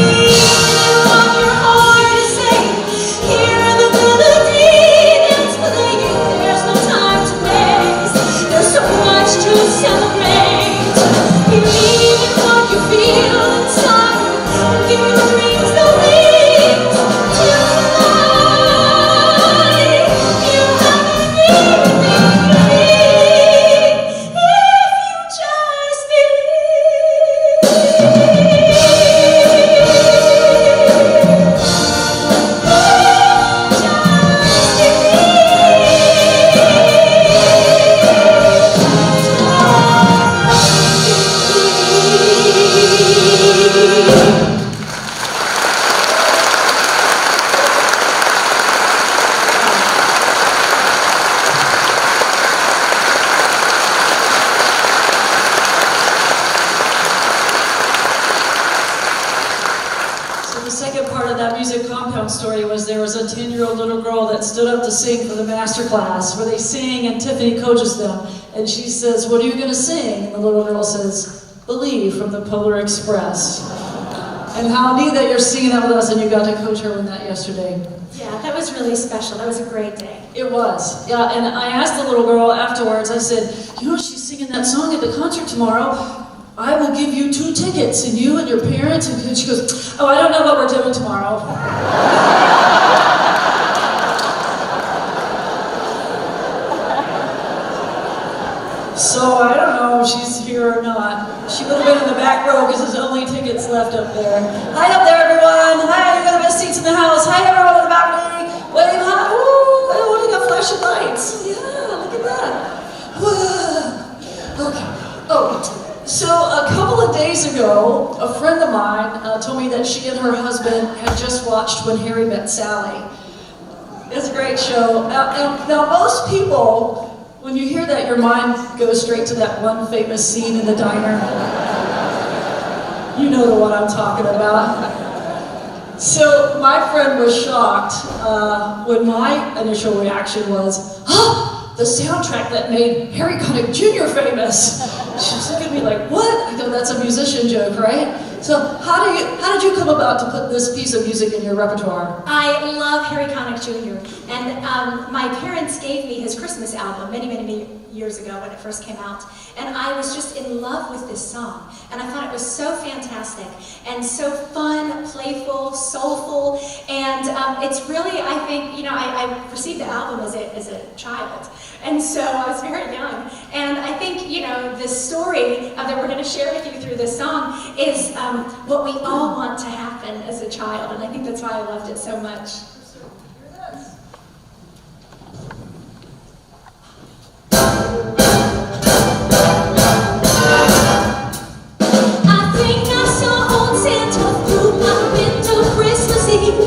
Believe in what your heart is saying. Hear the melody that's playing. There's no time to waste. There's so much to celebrate. Believe in what you feel inside. And give your dreams the wings to fly. You have everything you need if you just So the second part of that music compound story was there was a 10-year-old little girl that stood up to sing for the master class where they sing and Tiffany coaches them. And she says, "What are you going to sing?" And the little girl says, "Believe" from the Polar Express. And how neat that you're singing that with us and you got to coach her with that yesterday. Yeah, that was really special. That was a great day. It was, yeah, and I asked the little girl afterwards, I said, "You know, she's singing that song at the concert tomorrow. I will give you 2 tickets, and you and your parents," and she goes, "Oh, I don't know what we're doing tomorrow." So I don't know if she's here or not. She would have been in the back row because there's only tickets left up there. Hi up there, everyone. Hi, you got the best seats in the house. Hi, everyone in the balcony. Wave hi. Ooh, oh, we got flashing lights. Yeah, look at that. Whoa. Okay. Oh, so a couple of days ago, a friend of mine told me that she and her husband had just watched When Harry Met Sally. It's a great show. Now most people, when you hear that, your mind goes straight to that one famous scene in the diner. You know the one I'm talking about. So my friend was shocked when my initial reaction was, "Ah, the soundtrack that made Harry Connick Jr. famous." She was looking at me like, "What?" I go, "That's a musician joke, right?" So how did you come about to put this piece of music in your repertoire? I love Harry Connick Jr. And my parents gave me his Christmas album many, many, many years ago when it first came out. And I was just in love with this song. And I thought it was so fantastic and so fun, playful, soulful. And it's really, I think, you know, I received the album as a child. And so I was very young. And I think, you know, the story that we're going to share with you through this song is what we all want to happen as a child. And I think that's why I loved it so much. I think I saw old Santa through my window Christmas Eve.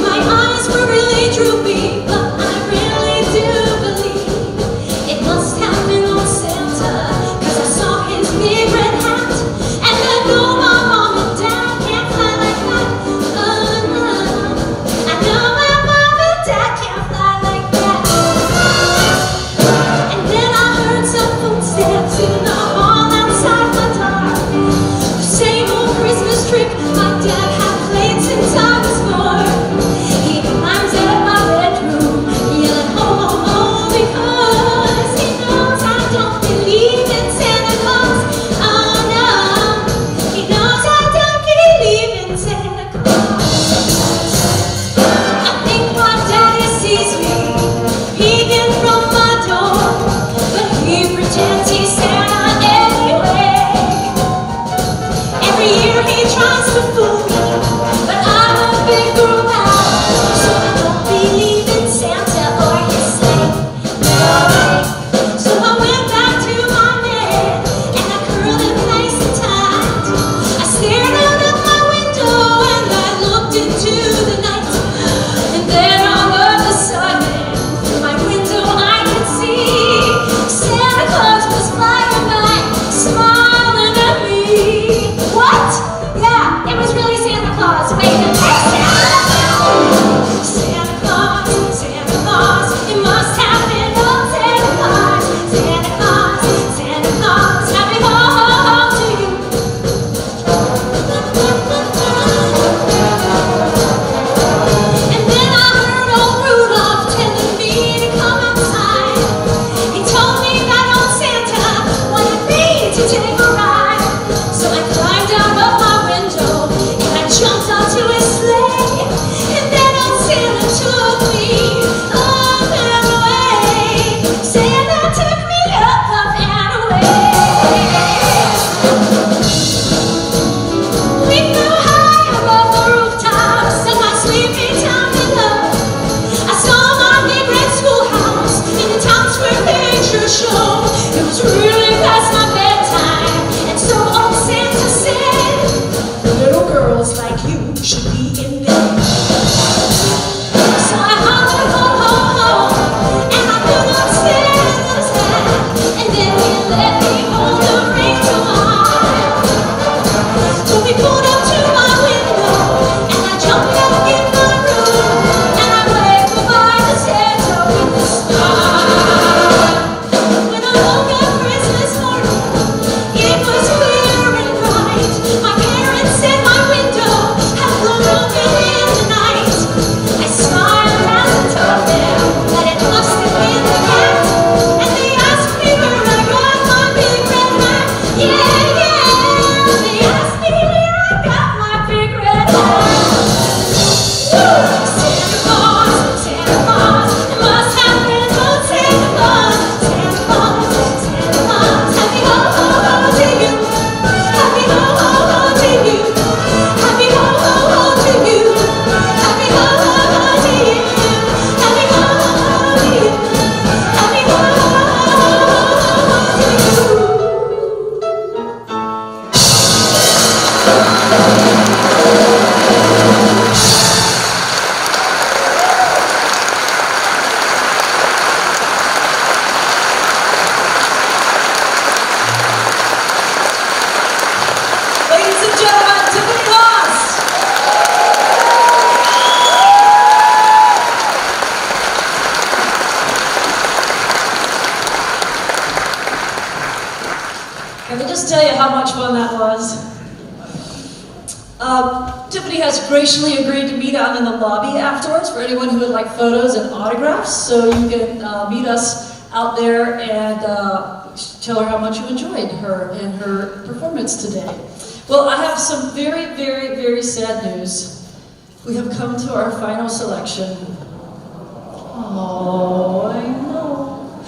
My eyes were really droopy, but I really do believe it must have been old Santa, 'cause I saw his big red hat, and I know my mom and dad can't fly like that. I was really past my bedtime, and so old Santa said, little girls like you should be in bed. So I hollered, ho, ho, ho, and I put on Santa's hat, and then he let me hold the reins of my heart. So we pulled up to my window, and I jumped up in my room, and I waved goodbye to Santa with the star. When I woke up Christmas morning, it was clear and bright. My parents said my window had blown open in the night. I smiled as I told them that it must have been the cat, and they asked me where I got my big red hat. Yeah, yeah, they asked me where I got my big red hat. Santa Claus, it must have been old Santa Claus. Santa Claus, happy ho ho ho to you. Happy ho ho ho to you. Happy ho ho ho to you. Happy ho ho ho to you. Happy ho ho ho to you. Happy ho ho Ladies and gentlemen, Tiffany Haas. Can I just tell you how much fun that was? Tiffany has graciously agreed to meet out in the lobby afterwards for anyone who would like photos and autographs. So you can meet us out there and tell her how much you enjoyed her and her performance today. Well, I have some very, very, very sad news. We have come to our final selection. Oh, I know.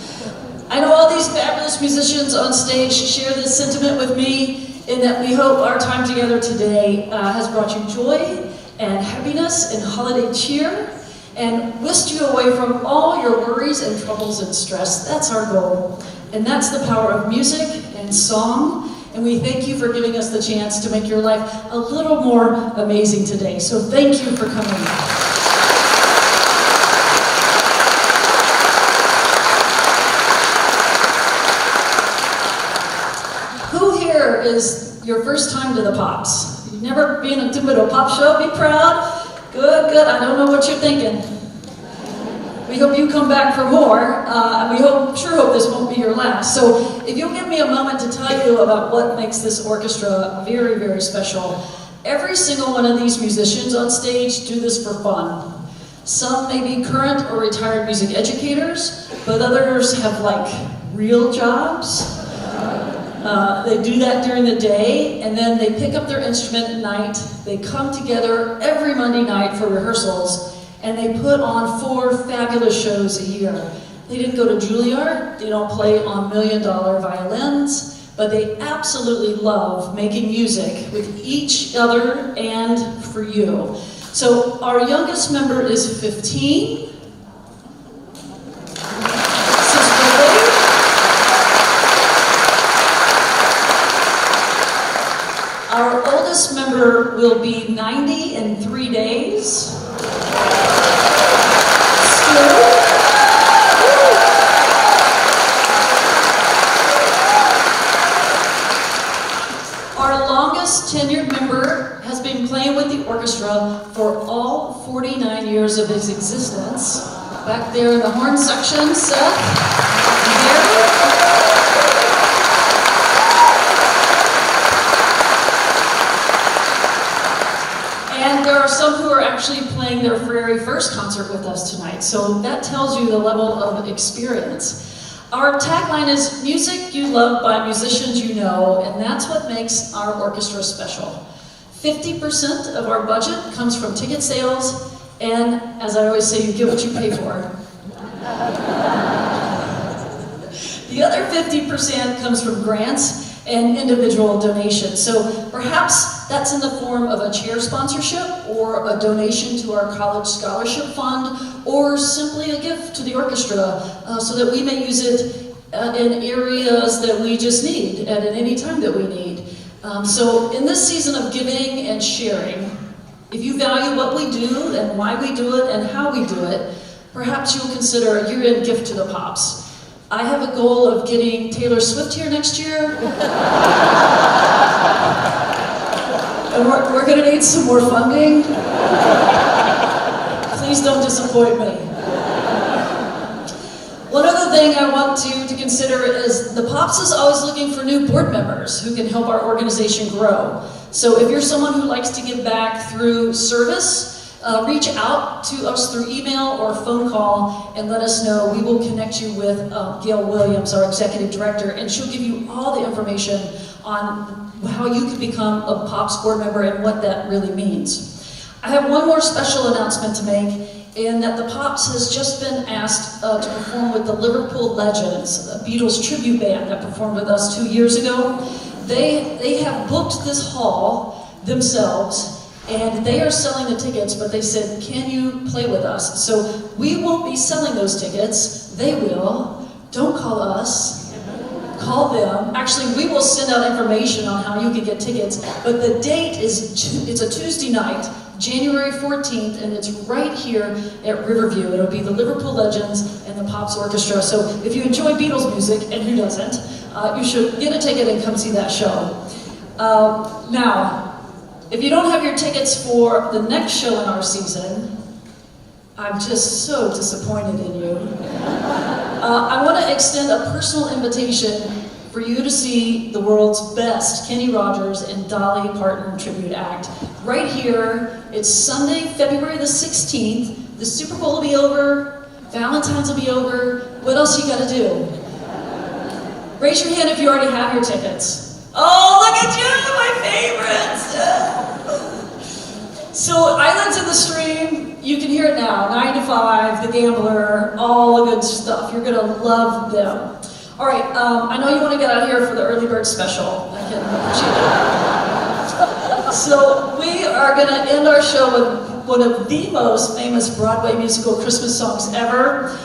I know all these fabulous musicians on stage share this sentiment with me, in that we hope our time together today has brought you joy and happiness and holiday cheer, and whisked you away from all your worries and troubles and stress. That's our goal. And that's the power of music and song. And we thank you for giving us the chance to make your life a little more amazing today. So thank you for coming. Who here is your first time to the Pops? You've never been to a pop show? Be proud. Good, good. I don't know what you're thinking. We hope you come back for more, and we sure hope this won't be your last. So if you'll give me a moment to tell you about what makes this orchestra very, very special. Every single one of these musicians on stage do this for fun. Some may be current or retired music educators, but others have like real jobs. They do that during the day, and then they pick up their instrument at night. They come together every Monday night for rehearsals, and they put on 4 fabulous shows a year. They didn't go to Juilliard, they don't play on $million-dollar violins, but they absolutely love making music with each other and for you. So our youngest member is 15. Our oldest member will be 90 in 3 days. Our longest tenured member has been playing with the orchestra for all 49 years of his existence. Back there in the horn section, Seth. And there are some who are actually playing their very first concert with us tonight, so that tells you the level of experience. Our tagline is music you love by musicians you know, and that's what makes our orchestra special. 50% of our budget comes from ticket sales, and as I always say, you get what you pay for. The other 50% comes from grants and individual donations. So perhaps that's in the form of a chair sponsorship or a donation to our college scholarship fund, or simply a gift to the orchestra so that we may use it in areas that we just need and at any time that we need. So in this season of giving and sharing, if you value what we do and why we do it and how we do it, perhaps you'll consider a year-end gift to the Pops. I have a goal of getting Taylor Swift here next year. And we're going to need some more funding. Please don't disappoint me. One other thing I want you to consider is the Pops is always looking for new board members who can help our organization grow. So if you're someone who likes to give back through service, reach out to us through email or phone call and let us know. We will connect you with Gail Williams, our executive director, and she'll give you all the information on how you can become a Pops board member and what that really means. I have one more special announcement to make, in that the Pops has just been asked to perform with the Liverpool Legends, a Beatles tribute band that performed with us 2 years ago. They have booked this hall themselves, and they are selling the tickets, but they said, can you play with us? So we won't be selling those tickets. They will. Don't call us. Call them. Actually, we will send out information on how you can get tickets, but the date it's a Tuesday night, January 14th, and it's right here at Riverview. It'll be the Liverpool Legends and the Pops Orchestra. So if you enjoy Beatles music, and who doesn't, you should get a ticket and come see that show. Now, if you don't have your tickets for the next show in our season, I'm just so disappointed in you. I want to extend a personal invitation for you to see the world's best Kenny Rogers and Dolly Parton tribute act right here. It's Sunday, February the 16th. The Super Bowl will be over. Valentine's will be over. What else you got to do? Raise your hand if you already have your tickets. Oh, look at you, my favorites! So, Islands in the Stream, you can hear it now. 9 to 5, The Gambler, all the good stuff. You're going to love them. All right, I know you want to get out of here for the early bird special. I can appreciate it. So, we are going to end our show with one of the most famous Broadway musical Christmas songs ever.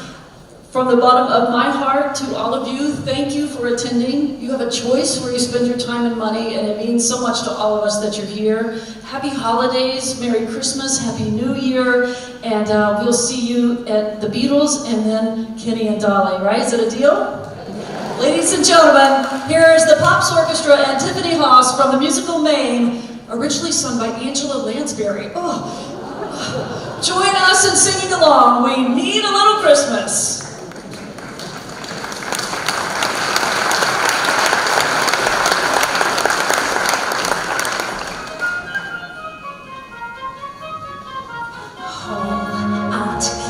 From the bottom of my heart to all of you, thank you for attending. You have a choice where you spend your time and money, and it means so much to all of us that you're here. Happy holidays, Merry Christmas, Happy New Year, and we'll see you at the Beatles and then Kenny and Dolly, right? Is it a deal? Ladies and gentlemen, here is the Pops Orchestra and Tiffany Haas from the musical Maine, originally sung by Angela Lansbury. Oh. Join us in singing along, We Need a Little Christmas.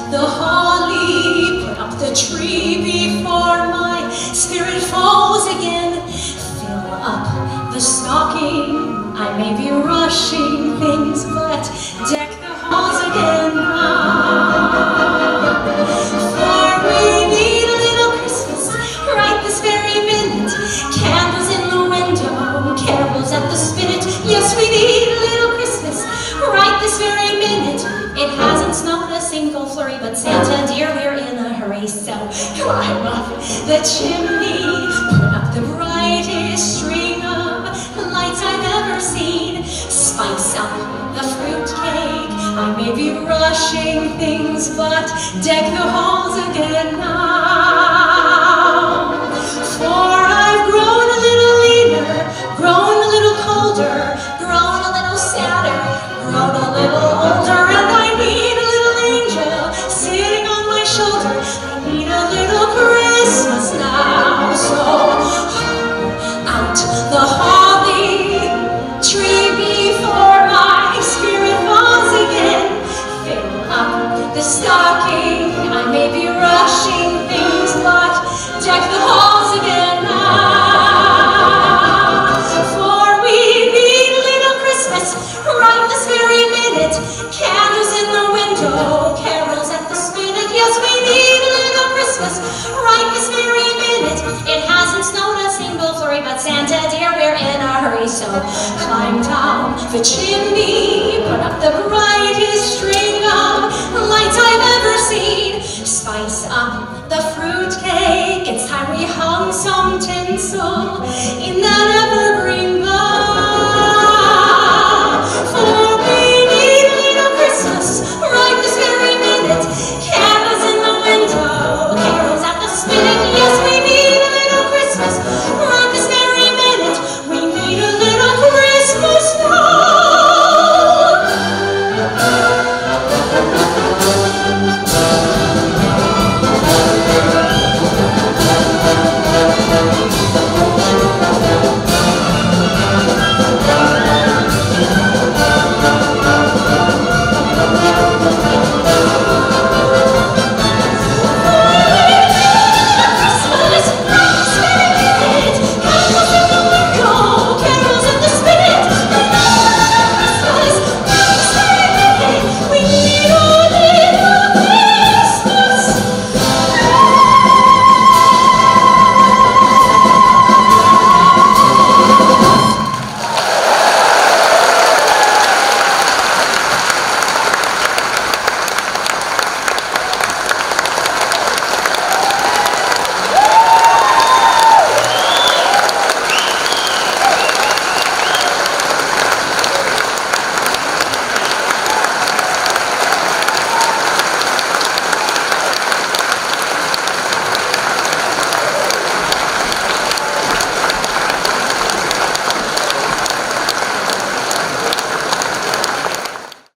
The holly, put up the tree before my spirit falls again. Fill up the stocking, I may be rushing things, but deck the halls again now. For we need a little Christmas right this very minute. Candles in the window, carols at the spinet. Yes, we need a little Christmas right this very minute. It hasn't snowed a single flurry, but Santa dear, we're in a hurry, so climb up the chimney, put up the brightest string of lights I've ever seen, spice up the fruitcake. I may be rushing things, but deck the halls again now. For I've grown a little leaner, grown a little colder, grown a little sadder, grown a little older, and I need a little angel sitting on my shoulder. I need a little Christmas now. So out the holly tree before my spirit falls again. Fill up the stocking, I may be rushing things, but deck the halls again now. For we need a little Christmas right this very minute. Candles in the window, carols at the spinet. Yes, we need a little Christmas right this very minute. It hasn't snowed a single flurry, but Santa dear, we're in a hurry. So climb down the chimney, put up the brightest string of lights I've ever seen. Spice up the fruitcake, it's